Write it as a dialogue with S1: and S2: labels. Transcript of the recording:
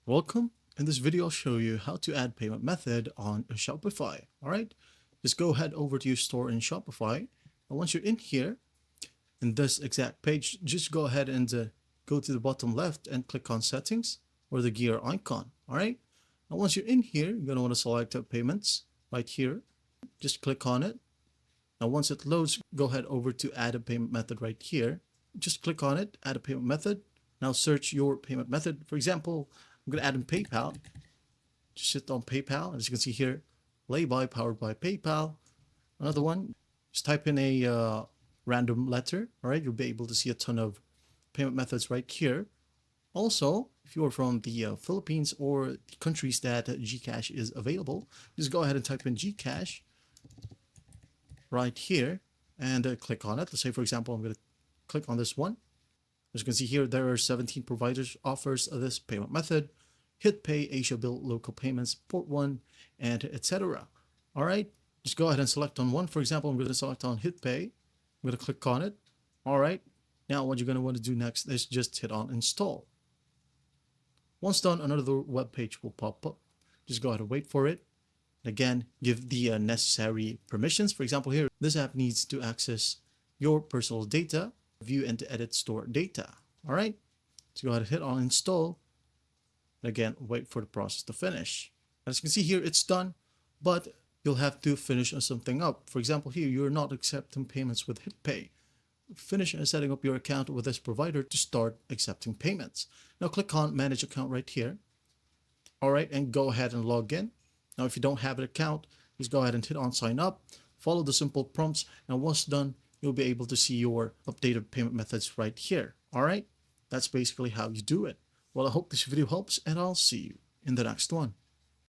S1: Welcome. In this video, I'll show you how to add payment method on Shopify. All right, just go ahead over to your store in Shopify. And once you're in here, in this exact page, just go ahead and go to the bottom left and click on settings or the gear icon. All right. Now, once you're in here, you're going to want to select payments right here. Just click on it. Now, once it loads, go ahead over to add a payment method right here. Just click on it, add a payment method. Now search your payment method. For example, I'm going to add in PayPal. Just hit on PayPal. As you can see here, lay-by powered by PayPal. Another one, just type in a random letter. All right, you'll be able to see a ton of payment methods right here. Also, if you're from the Philippines or the countries that Gcash is available, just go ahead and type in Gcash right here and click on it. Let's say, for example, I'm going to click on this one. As you can see here, there are 17 providers offers this payment method: HitPay, Asia Bill, Local Payments, Port One, and etc. All right, just go ahead and select on one. For example, I'm going to select on HitPay. I'm going to click on it. All right, now what you're going to want to do next is just hit on install. Once done, another web page will pop up. Just go ahead and wait for it. Again, give the necessary permissions. For example, here, this app needs to access your personal data, view and to edit store data. All right, so go ahead and hit on install. And again, wait for the process to finish. As you can see here, it's done, but you'll have to finish something up. For example, here, you're not accepting payments with HitPay. Finish setting up your account with this provider to start accepting payments. Now click on manage account right here. All right, and go ahead and log in. Now, if you don't have an account, just go ahead and hit on sign up, follow the simple prompts, and once done, you'll be able to see your updated payment methods right here. All right, that's basically how you do it. Well, I hope this video helps, and I'll see you in the next one.